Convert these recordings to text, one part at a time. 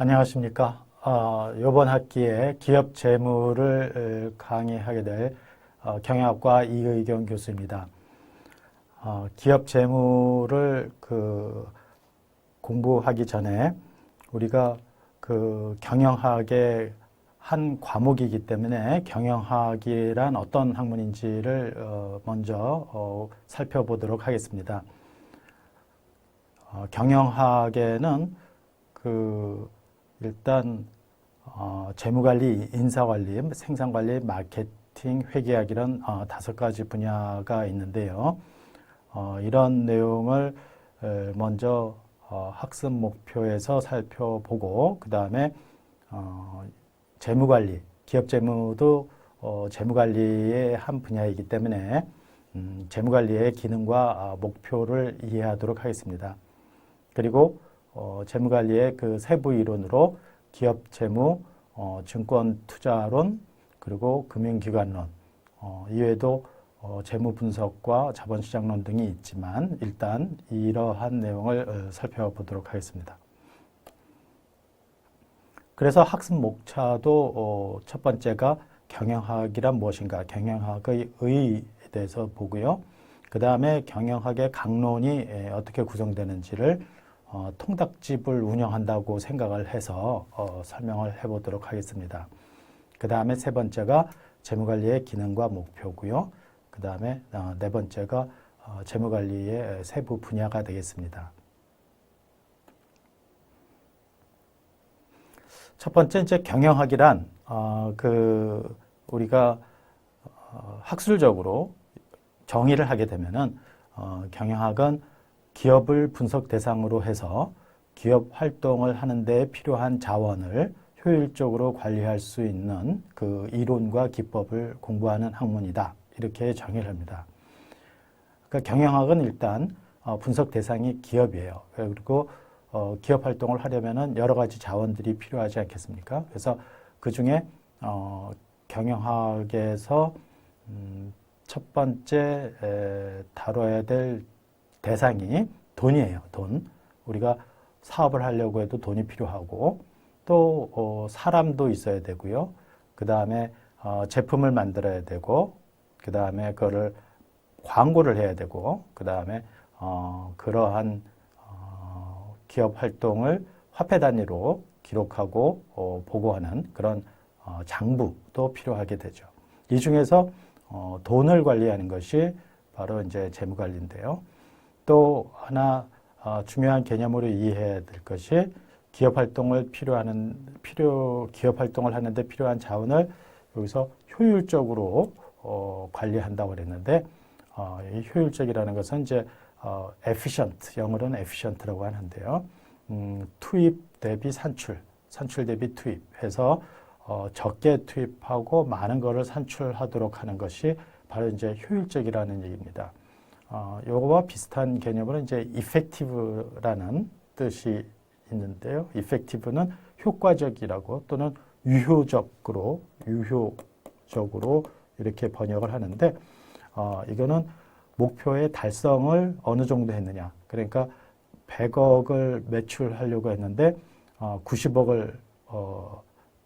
안녕하십니까. 이번 학기에 기업 재무를 강의하게 될 경영학과 이의경 교수입니다. 기업 재무를 공부하기 전에 우리가 경영학의 한 과목이기 때문에 경영학이란 어떤 학문인지를 먼저 살펴보도록 하겠습니다. 경영학에는 일단 재무관리, 인사관리, 생산관리, 마케팅, 회계학 이런 5가지 분야가 있는데요. 이런 내용을 먼저 학습 목표에서 살펴보고 그 다음에 재무관리, 기업 재무도 재무관리의 한 분야이기 때문에 재무관리의 기능과 목표를 이해하도록 하겠습니다. 그리고 재무관리의 세부 이론으로 기업 재무, 증권 투자론, 그리고 금융기관론, 이외에도 재무 분석과 자본시장론 등이 있지만 일단 이러한 내용을 살펴보도록 하겠습니다. 그래서 학습 목차도 첫 번째가 경영학이란 무엇인가, 경영학의 의의에 대해서 보고요. 그 다음에 경영학의 강론이 어떻게 구성되는지를 통닭집을 운영한다고 생각을 해서 설명을 해보도록 하겠습니다. 그 다음에 세 번째가 재무관리의 기능과 목표고요. 그 다음에 네 번째가 재무관리의 세부 분야가 되겠습니다. 첫 번째 이제 경영학이란 우리가 학술적으로 정의를 하게 되면은 경영학은 기업을 분석 대상으로 해서 기업 활동을 하는 데 필요한 자원을 효율적으로 관리할 수 있는 이론과 기법을 공부하는 학문이다. 이렇게 정의를 합니다. 그러니까 경영학은 일단 분석 대상이 기업이에요. 그리고 기업 활동을 하려면은 여러 가지 자원들이 필요하지 않겠습니까? 그래서 그 중에 경영학에서 첫 번째 다뤄야 될 대상이 돈이에요. 돈. 우리가 사업을 하려고 해도 돈이 필요하고 또 사람도 있어야 되고요. 그 다음에 제품을 만들어야 되고 그 다음에 그거를 광고를 해야 되고 그 다음에 그러한 기업 활동을 화폐 단위로 기록하고 보고하는 그런 장부도 필요하게 되죠. 이 중에서 돈을 관리하는 것이 바로 이제 재무관리인데요. 또 하나 중요한 개념으로 이해해야 될 것이 기업 활동을 기업 활동을 하는데 필요한 자원을 여기서 효율적으로 관리한다고 그랬는데 이 효율적이라는 것은 이제 efficient, 영어로는 efficient라고 하는데요. 투입 대비 산출, 산출 대비 투입해서 적게 투입하고 많은 것을 산출하도록 하는 것이 바로 이제 효율적이라는 얘기입니다. 요거와 비슷한 개념으로 이제 effective라는 뜻이 있는데요. effective는 효과적이라고 또는 유효적으로 이렇게 번역을 하는데 이거는 목표의 달성을 어느 정도 했느냐. 그러니까 100억을 매출하려고 했는데 90억을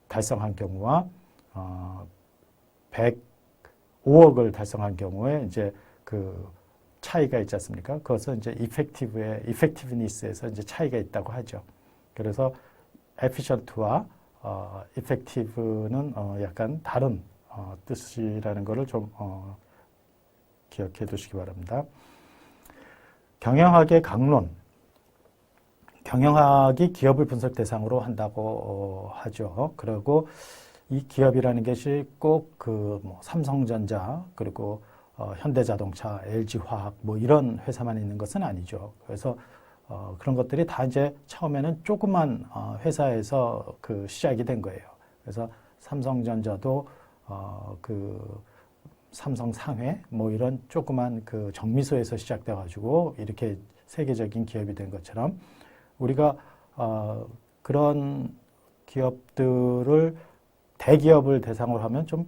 달성한 경우와 105억을 달성한 경우에 이제 차이가 있지 않습니까? 그것은 이제 effectiveness에서 이제 차이가 있다고 하죠. 그래서 efficient와 effective는 약간 다른 뜻이라는 것을 좀 기억해 두시기 바랍니다. 경영학의 강론. 경영학이 기업을 분석 대상으로 한다고 하죠. 그리고 이 기업이라는 것이 꼭 삼성전자 그리고 현대자동차, LG화학 이런 회사만 있는 것은 아니죠. 그래서 그런 것들이 다 이제 처음에는 조그만 회사에서 시작이 된 거예요. 그래서 삼성전자도 삼성상회 이런 조그만 정미소에서 시작돼 가지고 이렇게 세계적인 기업이 된 것처럼 우리가 그런 기업들을 대기업을 대상으로 하면 좀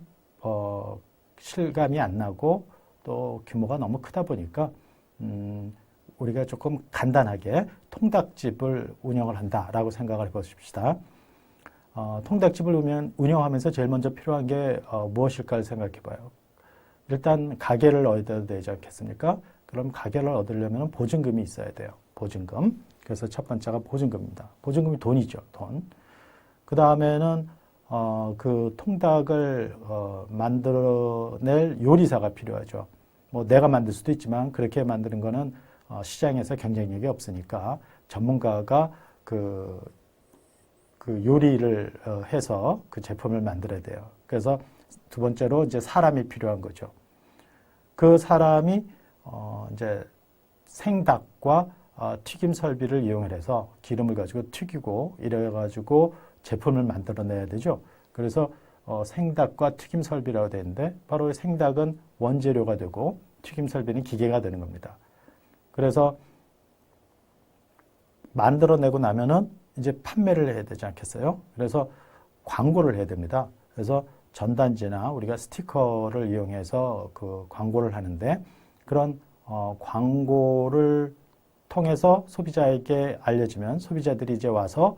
실감이 안 나고 또 규모가 너무 크다 보니까 우리가 조금 간단하게 통닭집을 운영을 한다라고 생각을 해보십시다. 통닭집을 운영하면서 제일 먼저 필요한 게 무엇일까를 생각해 봐요. 일단 가게를 얻어야 되지 않겠습니까? 그럼 가게를 얻으려면 보증금이 있어야 돼요. 보증금. 그래서 첫 번째가 보증금입니다. 보증금이 돈이죠. 돈. 그 다음에는 그 통닭을 만들어낼 요리사가 필요하죠. 뭐 내가 만들 수도 있지만 그렇게 만드는 거는 시장에서 경쟁력이 없으니까 전문가가 그 요리를 해서 그 제품을 만들어야 돼요. 그래서 두 번째로 이제 사람이 필요한 거죠. 그 사람이 이제 생닭과 튀김 설비를 이용해서 기름을 가지고 튀기고 이래 가지고 제품을 만들어내야 되죠. 그래서 생닭과 튀김 설비라고 되는데 바로 생닭은 원재료가 되고 튀김 설비는 기계가 되는 겁니다. 그래서 만들어내고 나면은 이제 판매를 해야 되지 않겠어요? 그래서 광고를 해야 됩니다. 그래서 전단지나 우리가 스티커를 이용해서 그 광고를 하는데 그런 광고를 통해서 소비자에게 알려지면 소비자들이 이제 와서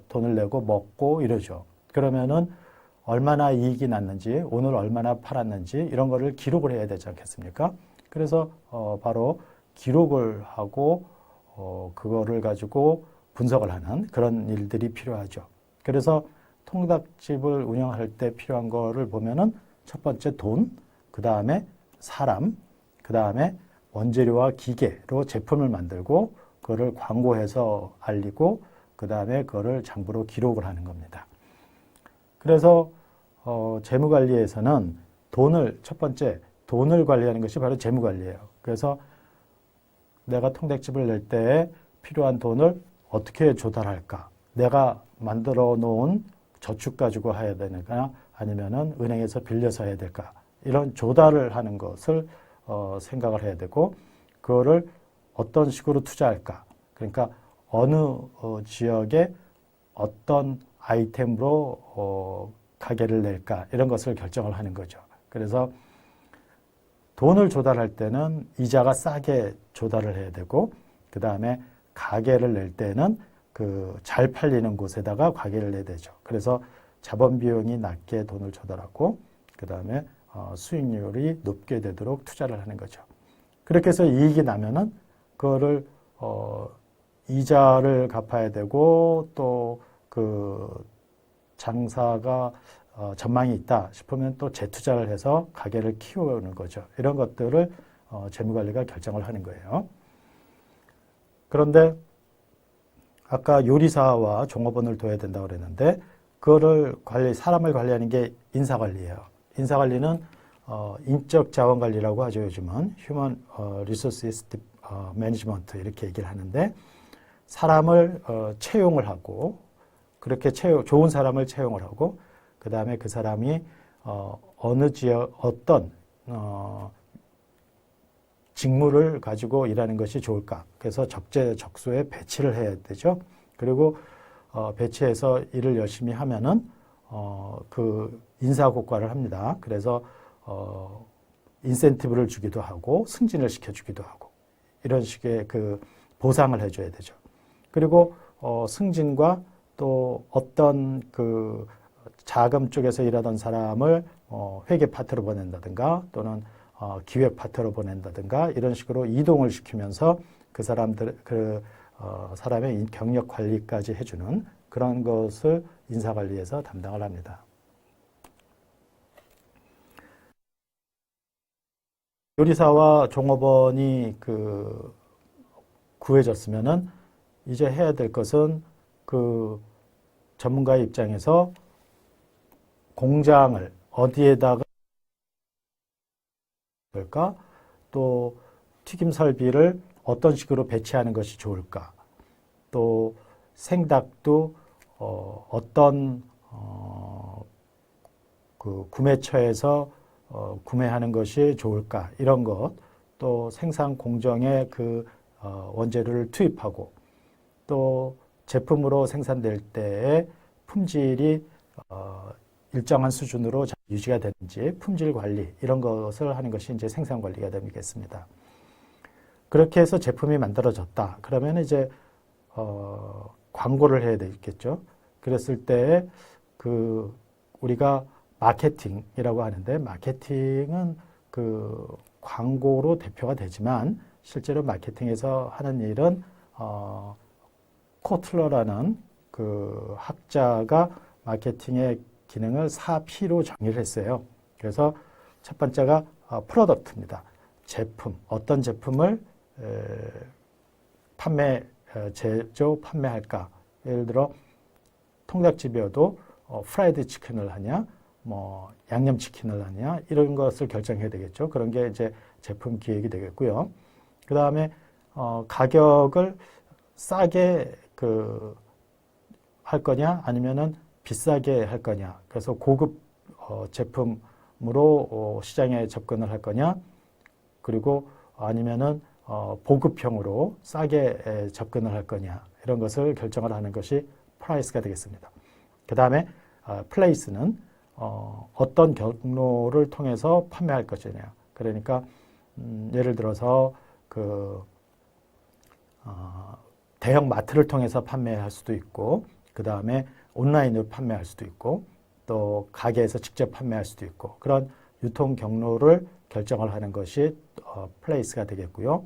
돈을 내고 먹고 이러죠. 그러면은 얼마나 이익이 났는지, 오늘 얼마나 팔았는지 이런 거를 기록을 해야 되지 않겠습니까? 그래서 바로 기록을 하고 그거를 가지고 분석을 하는 그런 일들이 필요하죠. 그래서 통닭집을 운영할 때 필요한 거를 보면은 첫 번째 돈, 그 다음에 사람, 그 다음에 원재료와 기계로 제품을 만들고 그거를 광고해서 알리고 그 다음에 그거를 장부로 기록을 하는 겁니다. 그래서 재무관리에서는 첫 번째 돈을 관리하는 것이 바로 재무관리예요. 그래서 내가 통닭집을 낼 때 필요한 돈을 어떻게 조달할까? 내가 만들어 놓은 저축 가지고 해야 되는가? 아니면은 은행에서 빌려서 해야 될까? 이런 조달을 하는 것을 생각을 해야 되고 그거를 어떤 식으로 투자할까? 그러니까 어느 지역에 어떤 아이템으로 가게를 낼까? 이런 것을 결정을 하는 거죠. 그래서 돈을 조달할 때는 이자가 싸게 조달을 해야 되고 그 다음에 가게를 낼 때는 그 잘 팔리는 곳에다가 가게를 내야 되죠. 그래서 자본 비용이 낮게 돈을 조달하고 그 다음에 수익률이 높게 되도록 투자를 하는 거죠. 그렇게 해서 이익이 나면은 그거를 이자를 갚아야 되고 또 그 장사가 전망이 있다 싶으면 또 재투자를 해서 가게를 키우는 거죠. 이런 것들을 재무관리가 결정을 하는 거예요. 그런데 아까 요리사와 종업원을 둬야 된다고 그랬는데 그거를 사람을 관리하는 게 인사관리예요. 인사관리는 인적 자원관리라고 하죠. 요즘은 Human Resources Management 이렇게 얘기를 하는데 사람을 채용을 하고 그렇게 좋은 사람을 채용을 하고 그 다음에 그 사람이 어느 지역 어떤 직무를 가지고 일하는 것이 좋을까? 그래서 적재적소에 배치를 해야 되죠. 그리고 배치해서 일을 열심히 하면은 그 인사고과를 합니다. 그래서 인센티브를 주기도 하고 승진을 시켜주기도 하고 이런 식의 그 보상을 해줘야 되죠. 그리고 승진과 또 어떤 그 자금 쪽에서 일하던 사람을 회계 파트로 보낸다든가 또는 기획 파트로 보낸다든가 이런 식으로 이동을 시키면서 그 사람의 경력 관리까지 해주는 그런 것을 인사관리에서 담당을 합니다. 요리사와 종업원이 구해졌으면은 이제 해야 될 것은 그 전문가의 입장에서 공장을 어디에다가 볼까? 또 튀김 설비를 어떤 식으로 배치하는 것이 좋을까? 또 생닭도 어떤 그 구매처에서 구매하는 것이 좋을까? 이런 것, 또 생산 공정에 그 원재료를 투입하고 또 제품으로 생산될 때의 품질이 일정한 수준으로 유지가 되는지 품질 관리 이런 것을 하는 것이 이제 생산 관리가 되겠습니다. 그렇게 해서 제품이 만들어졌다. 그러면 이제 광고를 해야 되겠죠. 그랬을 때 그 우리가 마케팅이라고 하는데, 마케팅은 그 광고로 대표가 되지만 실제로 마케팅에서 하는 일은 코틀러라는 그 학자가 마케팅의 기능을 4P로 정의를 했어요. 그래서 첫 번째가 프로덕트입니다. 제품, 어떤 제품을 제조, 판매할까? 예를 들어 통닭집이어도 프라이드 치킨을 하냐, 뭐 양념치킨을 하냐, 이런 것을 결정해야 되겠죠. 그런 게 이제 제품 기획이 되겠고요. 그 다음에 가격을 싸게 할 거냐, 아니면은 비싸게 할 거냐. 그래서 고급 제품으로 시장에 접근을 할 거냐, 그리고 아니면은 보급형으로 싸게 접근을 할 거냐, 이런 것을 결정을 하는 것이 프라이스가 되겠습니다. 그 다음에 플레이스는 어떤 경로를 통해서 판매할 것이냐. 그러니까 예를 들어서 대형 마트를 통해서 판매할 수도 있고, 그 다음에 온라인으로 판매할 수도 있고, 또 가게에서 직접 판매할 수도 있고, 그런 유통 경로를 결정을 하는 것이 플레이스가 되겠고요.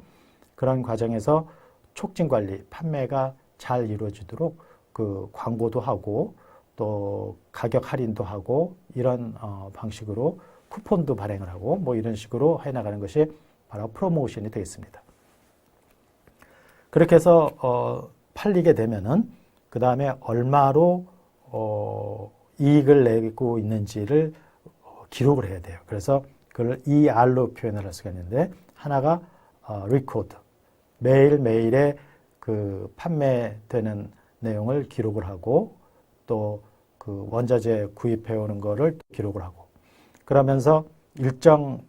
그런 과정에서 촉진 관리, 판매가 잘 이루어지도록 그 광고도 하고, 또 가격 할인도 하고, 이런 방식으로 쿠폰도 발행을 하고, 뭐 이런 식으로 해나가는 것이 바로 프로모션이 되겠습니다. 그렇게 해서 팔리게 되면은 그 다음에 얼마로 이익을 내고 있는지를 기록을 해야 돼요. 그래서 그걸 ER로 표현을 할 수가 있는데, 하나가 리코드, 매일매일의 그 판매되는 내용을 기록을 하고, 또 그 원자재 구입해 오는 거를 기록을 하고, 그러면서 일정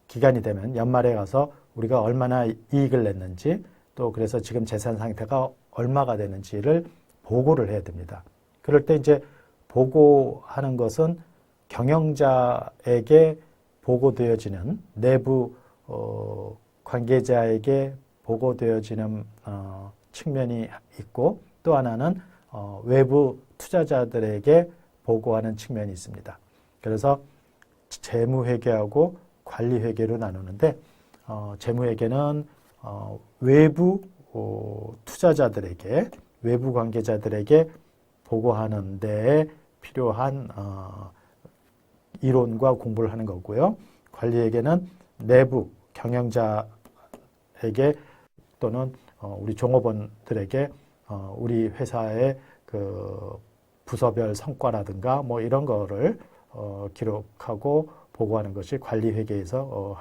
기간이 되면 연말에 가서 우리가 얼마나 이익을 냈는지, 또 그래서 지금 재산 상태가 얼마가 되는지를 보고를 해야 됩니다. 그럴 때 이제 보고하는 것은 경영자에게 보고되어지는, 내부 관계자에게 보고되어지는 측면이 있고, 또 하나는 외부 투자자들에게 보고하는 측면이 있습니다. 그래서 재무회계하고 관리회계로 나누는데, 재무회계는 외부 투자자들에게, 외부 관계자들에게 보고하는 데에 필요한 이론과 공부를 하는 거고요. 관리회계는 내부 경영자에게 또는 우리 종업원들에게 우리 회사의 그 부서별 성과라든가 뭐 이런 거를 기록하고 보고하는 것이 관리회계에서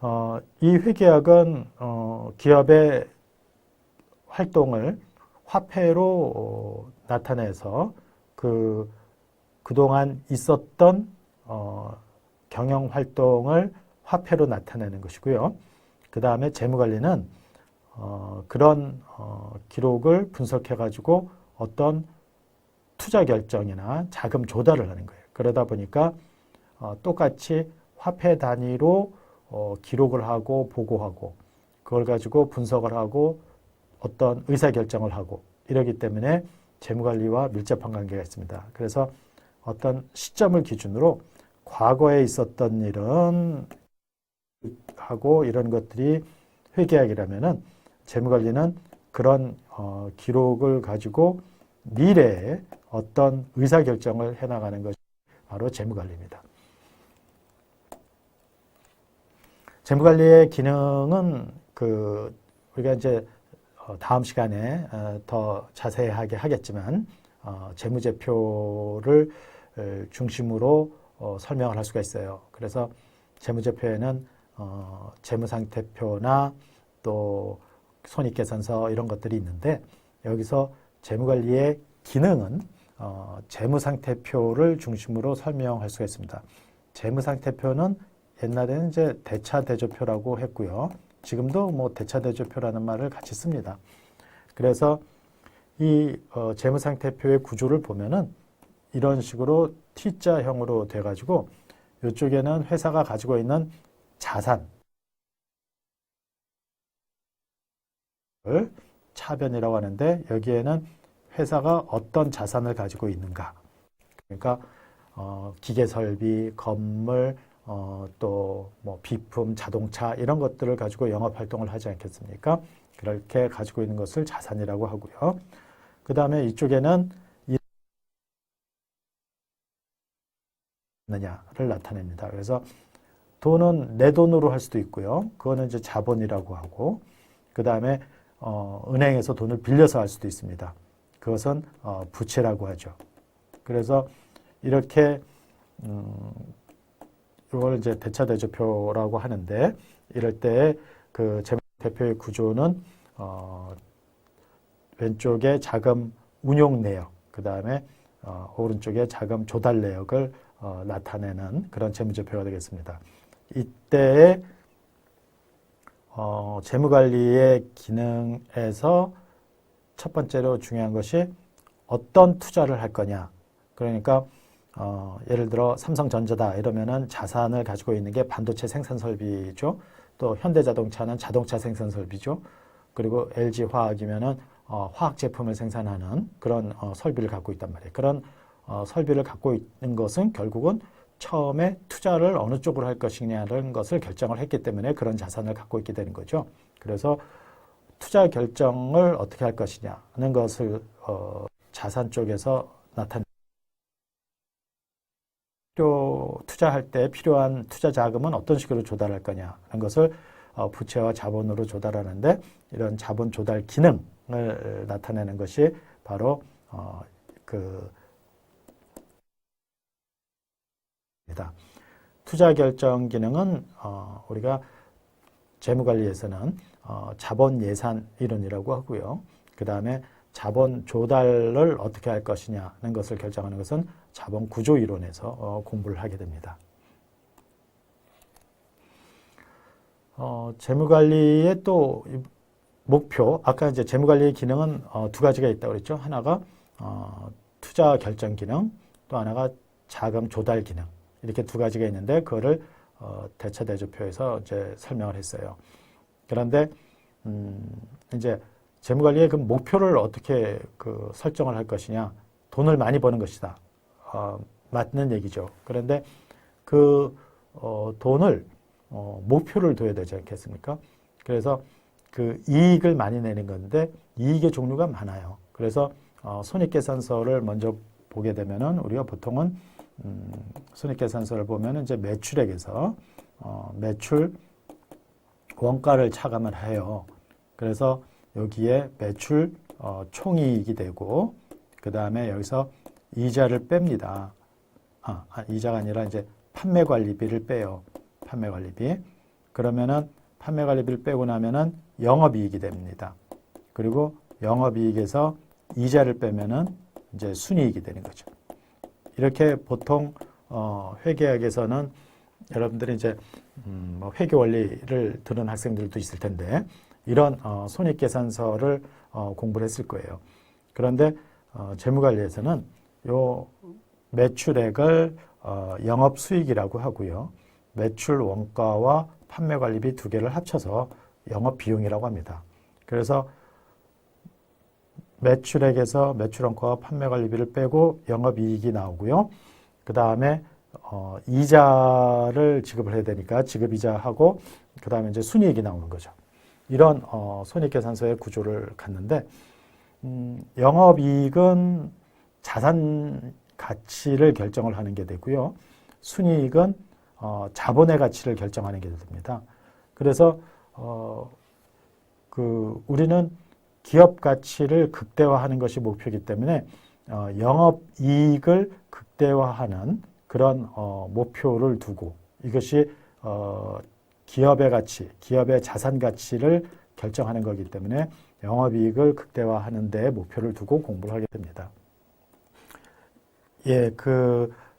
하는 이 회계학은 기업의 활동을 화폐로 나타내서 그동안 있었던 경영 활동을 화폐로 나타내는 것이고요. 그 다음에 재무관리는 그런 기록을 분석해 가지고 어떤 투자 결정이나 자금 조달을 하는 거예요. 그러다 보니까 똑같이 화폐 단위로 기록을 하고 보고하고, 그걸 가지고 분석을 하고 어떤 의사결정을 하고, 이러기 때문에 재무관리와 밀접한 관계가 있습니다. 그래서 어떤 시점을 기준으로 과거에 있었던 일은 하고 이런 것들이 회계학이라면은, 재무관리는 그런 기록을 가지고 미래에 어떤 의사결정을 해나가는 것이 바로 재무관리입니다. 재무관리의 기능은 우리가 이제 다음 시간에 더 자세하게 하겠지만, 재무제표를 중심으로 설명을 할 수가 있어요. 그래서 재무제표에는 재무상태표나 또 손익계산서 이런 것들이 있는데, 여기서 재무관리의 기능은 재무상태표를 중심으로 설명할 수가 있습니다. 재무상태표는 옛날에는 이제 대차대조표라고 했고요. 지금도 뭐 대차대조표라는 말을 같이 씁니다. 그래서 이 재무상태표의 구조를 보면은 이런 식으로 T자형으로 돼가지고, 이쪽에는 회사가 가지고 있는 자산, 차변이라고 하는데 여기에는 회사가 어떤 자산을 가지고 있는가. 그러니까 기계 설비, 건물, 또 뭐 비품, 자동차 이런 것들을 가지고 영업 활동을 하지 않겠습니까? 그렇게 가지고 있는 것을 자산이라고 하고요. 그 다음에 이쪽에는 느냐를 나타냅니다. 그래서 돈은 내 돈으로 할 수도 있고요. 그거는 이제 자본이라고 하고, 그 다음에 은행에서 돈을 빌려서 할 수도 있습니다. 그것은 부채라고 하죠. 그래서 이렇게 이걸 이제 대차대조표라고 하는데, 이럴 때 그 재무대표의 구조는 왼쪽에 자금 운용 내역, 그 다음에 오른쪽에 자금 조달 내역을 나타내는 그런 재무제표가 되겠습니다. 이때의 재무관리의 기능에서 첫 번째로 중요한 것이 어떤 투자를 할 거냐. 그러니까 예를 들어 삼성전자다 이러면은 자산을 가지고 있는 게 반도체 생산 설비죠. 또 현대자동차는 자동차 생산 설비죠. 그리고 LG화학이면은 화학 제품을 생산하는 그런 설비를 갖고 있단 말이에요. 그런 설비를 갖고 있는 것은 결국은 처음에 투자를 어느 쪽으로 할 것이냐는 것을 결정을 했기 때문에 그런 자산을 갖고 있게 되는 거죠. 그래서 투자 결정을 어떻게 할 것이냐는 것을 자산 쪽에서 나타내. 투자할 때 필요한 투자 자금은 어떤 식으로 조달할 거냐는 것을 부채와 자본으로 조달하는데 이런 자본 조달 기능을 나타내는 것이 바로 투자 결정 기능은 우리가 재무관리에서는 자본 예산 이론이라고 하고요. 그 다음에 자본 조달을 어떻게 할 것이냐는 것을 결정하는 것은 자본 구조 이론에서 공부를 하게 됩니다. 재무관리의 또 목표, 아까 이제 재무관리의 기능은 두 가지가 있다고 그랬죠. 하나가 투자 결정 기능, 또 하나가 자금 조달 기능. 이렇게 두 가지가 있는데 그거를 대차대조표에서 이제 설명을 했어요. 그런데 이제 재무관리의 그 목표를 어떻게 설정을 할 것이냐, 돈을 많이 버는 것이다. 맞는 얘기죠. 그런데 그 돈을 목표를 둬야 되지 않겠습니까? 그래서 그 이익을 많이 내는 건데 이익의 종류가 많아요. 그래서 손익계산서를 먼저 보게 되면은 우리가 보통은 손익계산서를 보면은 이제 매출액에서 매출 원가를 차감을 해요. 그래서 여기에 매출 총이익이 되고 그 다음에 여기서 이자를 뺍니다. 이자가 아니라 이제 판매관리비를 빼요. 판매관리비. 그러면은 판매관리비를 빼고 나면은 영업이익이 됩니다. 그리고 영업이익에서 이자를 빼면은 이제 순이익이 되는 거죠. 이렇게 보통 회계학에서는 여러분들이 이제 뭐 회계 원리를 들은 학생들도 있을 텐데 이런 손익계산서를 공부를 했을 거예요. 그런데 재무관리에서는 요 매출액을 영업수익이라고 하고요. 매출 원가와 판매관리비 두 개를 합쳐서 영업비용이라고 합니다. 그래서 매출액에서 매출원가와 판매관리비를 빼고 영업이익이 나오고요. 그 다음에 이자를 지급을 해야 되니까 지급이자하고 그 다음에 이제 순이익이 나오는 거죠. 이런 손익계산서의 구조를 갖는데 영업이익은 자산 가치를 결정을 하는 게 되고요. 순이익은 자본의 가치를 결정하는 게 됩니다. 그래서 우리는 기업 가치를 극대화하는 것이 목표이기 때문에 영업이익을 극대화하는 그런 목표를 두고 이것이 기업의 가치, 기업의 자산 가치를 결정하는 거기 때문에 영업이익을 극대화하는 데 목표를 두고 공부를 하게 됩니다. 예,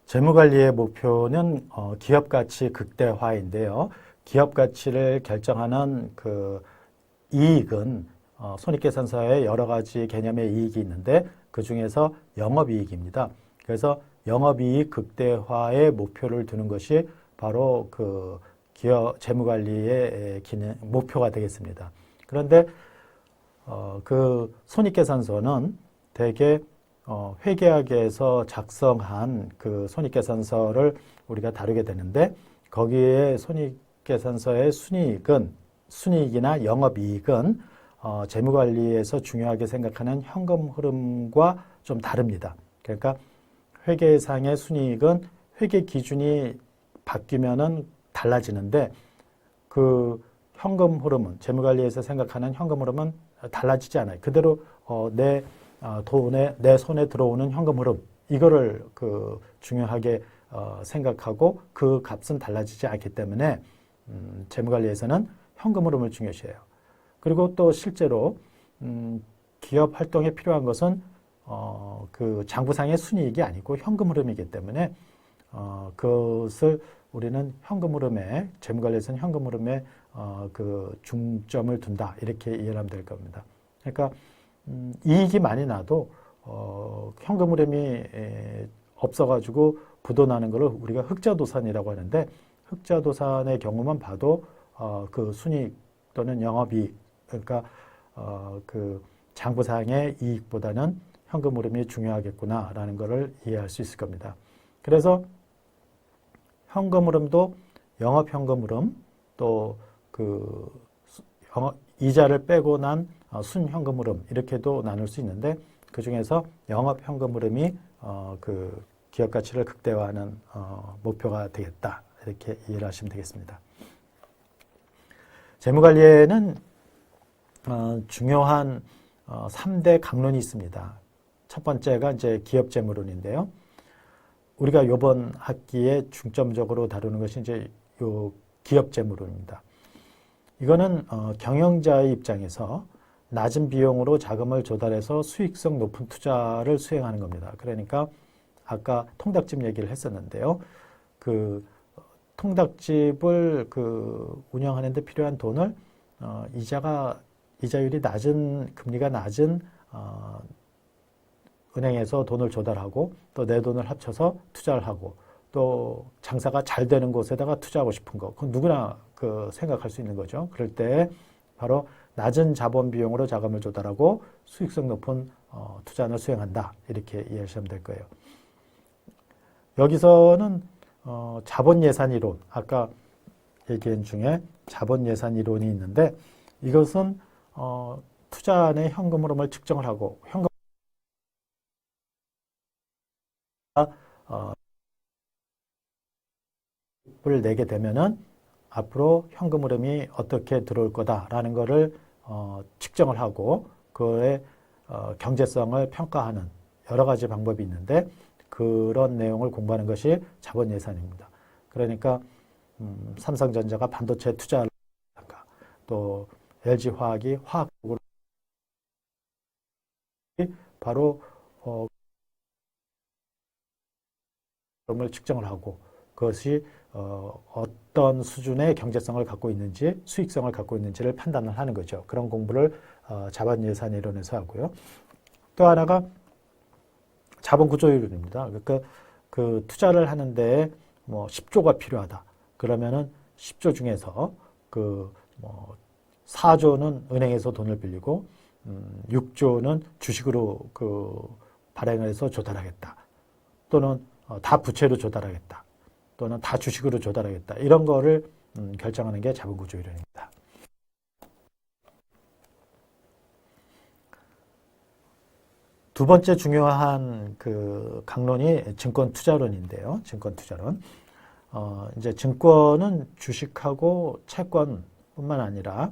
재무관리의 목표는 기업 가치 극대화인데요. 기업 가치를 결정하는 이익은 손익계산서에 여러 가지 개념의 이익이 있는데 그 중에서 영업이익입니다. 그래서 영업이익 극대화의 목표를 두는 것이 바로 기업 재무관리의 목표가 되겠습니다. 그런데 그 손익계산서는 대개 회계학에서 작성한 그 손익계산서를 우리가 다루게 되는데 거기에 손익계산서의 순이익이나 영업이익은 재무관리에서 중요하게 생각하는 현금 흐름과 좀 다릅니다. 그러니까 회계상의 순이익은 회계 기준이 바뀌면은 달라지는데 그 현금 흐름은 재무관리에서 생각하는 현금 흐름은 달라지지 않아요. 그대로 내 손에 들어오는 현금 흐름 이거를 그 중요하게 생각하고 그 값은 달라지지 않기 때문에 재무관리에서는 현금 흐름을 중요시해요. 그리고 또 실제로 기업 활동에 필요한 것은 그 장부상의 순이익이 아니고 현금 흐름이기 때문에 그것을 우리는 현금 흐름에 재무관리에서는 현금 흐름에 그 중점을 둔다 이렇게 이해를 하면 될 겁니다. 그러니까 이익이 많이 나도 현금 흐름이 없어가지고 부도나는 것을 우리가 흑자도산이라고 하는데 흑자도산의 경우만 봐도 그 순이익 또는 영업이익 그러니까 그 장부상의 이익보다는 현금 흐름이 중요하겠구나라는 것을 이해할 수 있을 겁니다. 그래서 현금 흐름도 영업 현금 흐름 또 그 이자를 빼고 난 순현금 흐름 이렇게도 나눌 수 있는데 그 중에서 영업 현금 흐름이 그 기업 가치를 극대화하는 목표가 되겠다 이렇게 이해를 하시면 되겠습니다. 재무관리에는 중요한 3대 강론이 있습니다. 첫 번째가 이제 기업재무론인데요. 우리가 이번 학기에 중점적으로 다루는 것이 이제 요 기업재무론입니다. 이거는 경영자의 입장에서 낮은 비용으로 자금을 조달해서 수익성 높은 투자를 수행하는 겁니다. 그러니까 아까 통닭집 얘기를 했었는데요. 그 통닭집을 그 운영하는 데 필요한 돈을 이자율이 낮은 금리가 낮은 은행에서 돈을 조달하고 또 내 돈을 합쳐서 투자를 하고 또 장사가 잘 되는 곳에다가 투자하고 싶은 거 그건 누구나 그 생각할 수 있는 거죠. 그럴 때 바로 낮은 자본 비용으로 자금을 조달하고 수익성 높은 투자를 수행한다 이렇게 이해하시면 될 거예요. 여기서는 자본예산이론 아까 얘기한 중에 자본예산이론이 있는데 이것은 투자안의 현금 흐름을 측정을 하고 현금 을 내게 되면은 앞으로 현금 흐름이 어떻게 들어올 거다라는 것을 측정을 하고 그의 경제성을 평가하는 여러 가지 방법이 있는데 그런 내용을 공부하는 것이 자본예산입니다. 그러니까 삼성전자가 반도체 투자를 할까 또 LG화학이 화학적으로 바로 흐름을 측정을 하고 그것이 어떤 수준의 경제성을 갖고 있는지 수익성을 갖고 있는지를 판단을 하는 거죠. 그런 공부를 자본예산이론에서 하고요. 또 하나가 자본구조이론입니다. 그러니까 그 투자를 하는데 뭐 10조가 필요하다. 그러면은 10조 중에서 그 뭐 4조는 은행에서 돈을 빌리고 6조는 주식으로 그 발행을 해서 조달하겠다. 또는 다 부채로 조달하겠다. 또는 다 주식으로 조달하겠다. 이런 거를 결정하는 게 자본구조이론입니다. 두 번째 중요한 그 강론이 증권투자론인데요. 증권투자론. 이제 증권은 주식하고 채권뿐만 아니라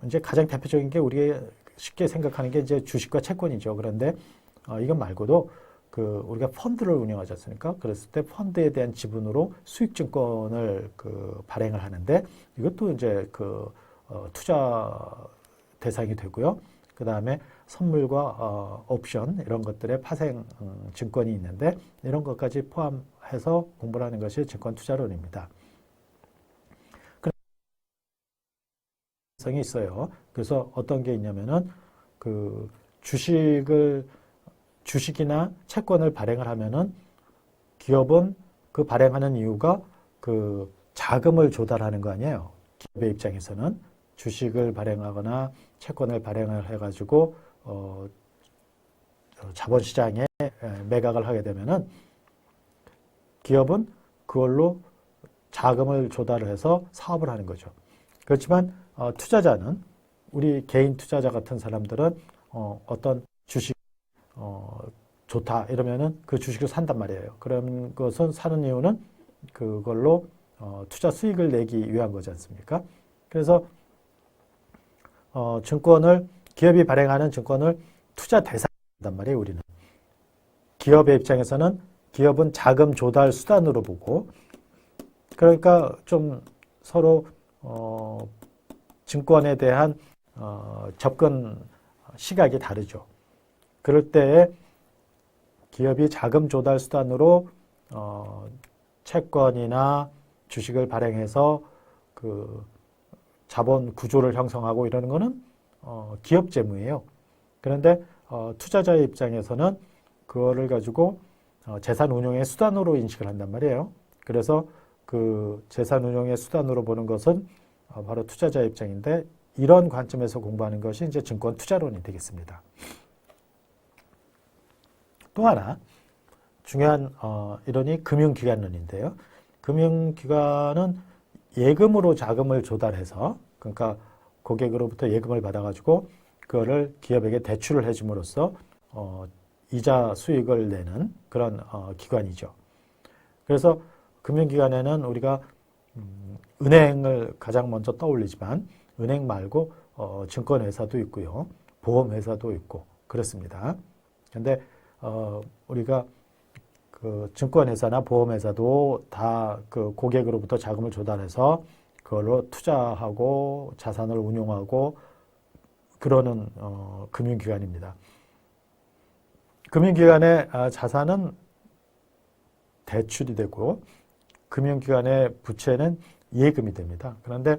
이제 가장 대표적인 게 우리가 쉽게 생각하는 게 이제 주식과 채권이죠. 그런데 이것 말고도 그 우리가 펀드를 운영하지 않습니까? 그랬을 때 펀드에 대한 지분으로 수익증권을 그 발행을 하는데 이것도 이제 그 투자 대상이 되고요. 그 다음에 선물과 옵션 이런 것들의 파생 증권이 있는데 이런 것까지 포함해서 공부를 하는 것이 증권투자론입니다. 성이 있어요. 그래서 어떤 게 있냐면은 그 주식이나 채권을 발행을 하면은 기업은 그 발행하는 이유가 그 자금을 조달하는 거 아니에요. 기업의 입장에서는 주식을 발행하거나 채권을 발행을 해가지고 자본시장에 매각을 하게 되면은 기업은 그걸로 자금을 조달을 해서 사업을 하는 거죠. 그렇지만 투자자는 우리 개인 투자자 같은 사람들은 어떤 주식 좋다 이러면은 그 주식을 산단 말이에요. 그런 것은 사는 이유는 그걸로 투자 수익을 내기 위한 거지 않습니까? 그래서 기업이 발행하는 증권을 투자 대상이란 말이에요, 우리는. 기업의 입장에서는 기업은 자금 조달 수단으로 보고, 그러니까 좀 서로 증권에 대한 접근 시각이 다르죠. 그럴 때 기업이 자금 조달 수단으로 채권이나 주식을 발행해서 그 자본 구조를 형성하고 이러는 거는 기업 재무예요. 그런데 투자자의 입장에서는 그거를 가지고 재산 운용의 수단으로 인식을 한단 말이에요. 그래서 그 재산 운용의 수단으로 보는 것은 바로 투자자의 입장인데, 이런 관점에서 공부하는 것이 이제 증권 투자론이 되겠습니다. 또 하나 중요한 이론이 금융기관론인데요. 금융기관은 예금으로 자금을 조달해서, 그러니까 고객으로부터 예금을 받아가지고 그거를 기업에게 대출을 해줌으로써 이자 수익을 내는 그런 기관이죠. 그래서 금융기관에는 우리가 은행을 가장 먼저 떠올리지만 은행 말고 증권회사도 있고요, 보험회사도 있고 그렇습니다. 그런데 우리가 그 증권회사나 보험회사도 다 그 고객으로부터 자금을 조달해서 그걸로 투자하고 자산을 운용하고 그러는 금융기관입니다. 금융기관의 자산은 대출이 되고 금융기관의 부채는 예금이 됩니다. 그런데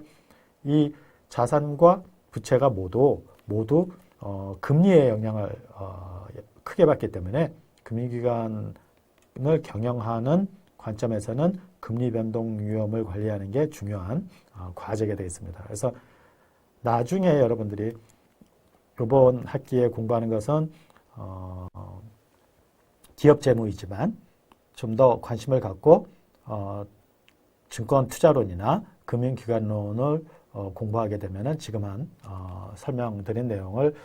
이 자산과 부채가 모두 금리의 영향을 크게 받기 때문에 금융기관을 경영하는 관점에서는 금리 변동 위험을 관리하는 게 중요한 과제가 되겠습니다. 그래서 나중에 여러분들이 이번 학기에 공부하는 것은 기업 재무이지만 좀 더 관심을 갖고 증권 투자론이나 금융기관론을 공부하게 되면은 지금 한 설명드린 내용을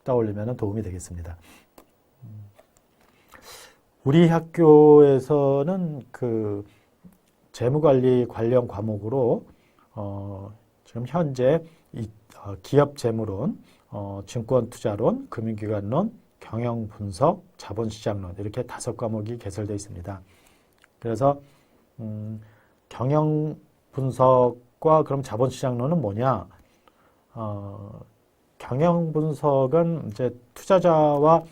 떠올리면 도움이 되겠습니다. 우리 학교에서는 그 재무관리 관련 과목으로 지금 현재 기업 재무론, 증권 투자론, 금융기관론, 경영 분석, 자본시장론 이렇게 5과목이 개설되어 있습니다. 그래서 경영 분석과 그럼 자본시장론은 뭐냐? 경영 분석은 이제 투자자와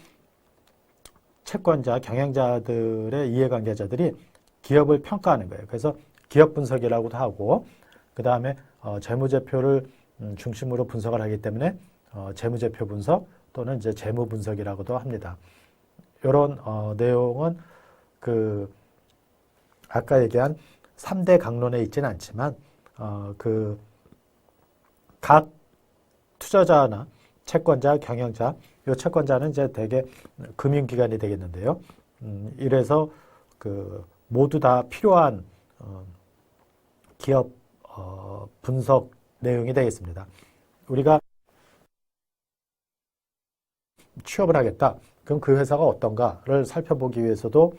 채권자, 경영자들의 이해관계자들이 기업을 평가하는 거예요. 그래서 기업 분석이라고도 하고, 그 다음에 재무제표를 중심으로 분석을 하기 때문에 재무제표 분석 또는 이제 재무 분석이라고도 합니다. 이런 내용은 그 아까 얘기한 3대 강론에 있지는 않지만 그 각 투자자나 채권자, 경영자, 이 채권자는 이제 대개 금융기관이 되겠는데요. 이래서 그 모두 다 필요한 기업 분석 내용이 되겠습니다. 우리가 취업을 하겠다. 그럼 그 회사가 어떤가를 살펴보기 위해서도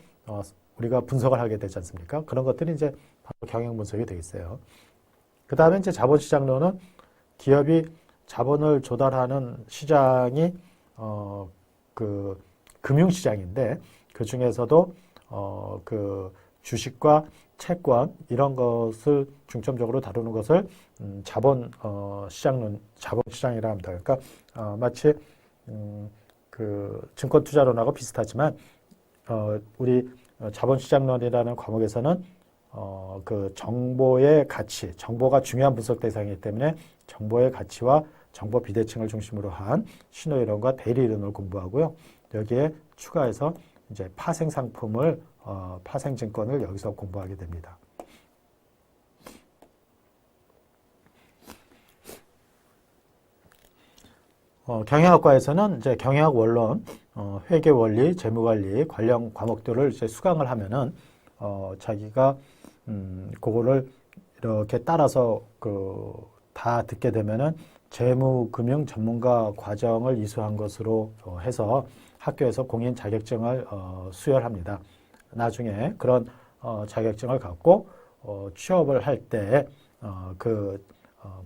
우리가 분석을 하게 되지 않습니까? 그런 것들이 이제 바로 경영 분석이 되겠어요. 그 다음에 이제 자본시장론은 기업이 자본을 조달하는 시장이 그 금융시장인데 그 중에서도 그 주식과 채권 이런 것을 중점적으로 다루는 것을 자본시장이라 합니다. 그러니까 마치 그 증권투자론하고 비슷하지만 우리 자본시장론이라는 과목에서는 그 정보의 가치, 정보가 중요한 분석 대상이기 때문에 정보의 가치와 정보 비대칭을 중심으로 한 신호이론과 대리이론을 공부하고요. 여기에 추가해서 이제 파생 상품을 파생 증권을 여기서 공부하게 됩니다. 경영학과에서는 이제 경영학 원론, 회계 원리, 재무관리 관련 과목들을 이제 수강을 하면은 자기가 그거를 이렇게 따라서 다 듣게 되면은 재무금융 전문가 과정을 이수한 것으로 해서 학교에서 공인 자격증을 수여합니다. 나중에 그런 자격증을 갖고 취업을 할 때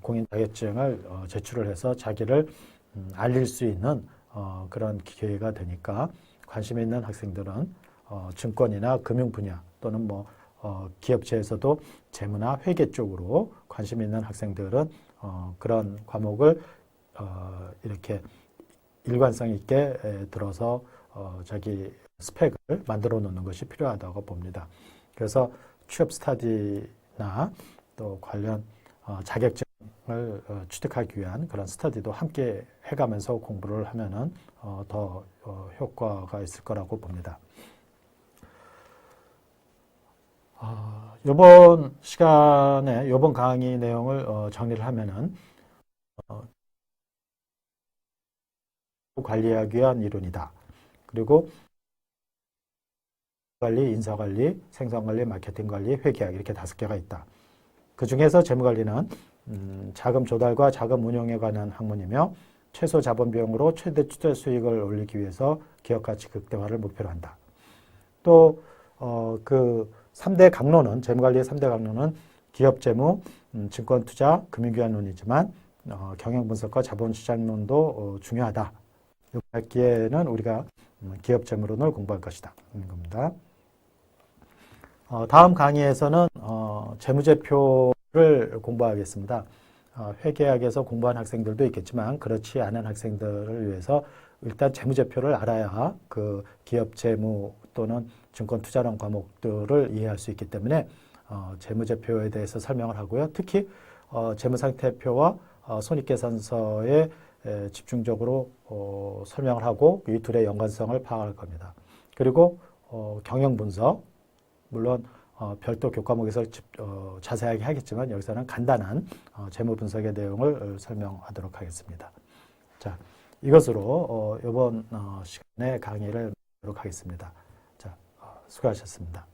공인 자격증을 제출을 해서 자기를 알릴 수 있는 그런 기회가 되니까 관심 있는 학생들은 증권이나 금융 분야 또는 기업체에서도 재무나 회계 쪽으로 관심 있는 학생들은 그런 과목을 이렇게 일관성 있게 들어서 자기 스펙을 만들어 놓는 것이 필요하다고 봅니다. 그래서 취업 스터디나 또 관련 자격증을 취득하기 위한 그런 스터디도 함께 해가면서 공부를 하면은 더 효과가 있을 거라고 봅니다. 이번 시간에 이번 강의 내용을 정리를 하면은 관리하기 위한 이론이다. 그리고 관리, 인사관리, 생산관리, 마케팅관리, 회계학 이렇게 5개가 있다. 그 중에서 재무관리는 자금 조달과 자금 운용에 관한 학문이며 최소 자본 비용으로 최대 추대 수익을 올리기 위해서 기업 가치 극대화를 목표로 한다. 또 그 3대 강론은 재무관리의 3대 강론은 기업 재무, 증권 투자, 금융기관론이지만 경영 분석과 자본 시장론도 중요하다. 이번 학기에는 우리가 기업 재무론을 공부할 것이다. 하는 겁니다. 다음 강의에서는 재무제표를 공부하겠습니다. 회계학에서 공부한 학생들도 있겠지만 그렇지 않은 학생들을 위해서 일단 재무제표를 알아야 그 기업 재무 또는 증권 투자론 과목들을 이해할 수 있기 때문에 재무제표에 대해서 설명을 하고요. 특히 재무상태표와 손익계산서에 집중적으로 설명을 하고 이 둘의 연관성을 파악할 겁니다. 그리고 경영분석, 물론 별도 교과목에서 자세하게 하겠지만 여기서는 간단한 재무 분석의 내용을 설명하도록 하겠습니다. 자, 이것으로 이번 시간에 강의를 마치도록 하겠습니다. 자, 수고하셨습니다.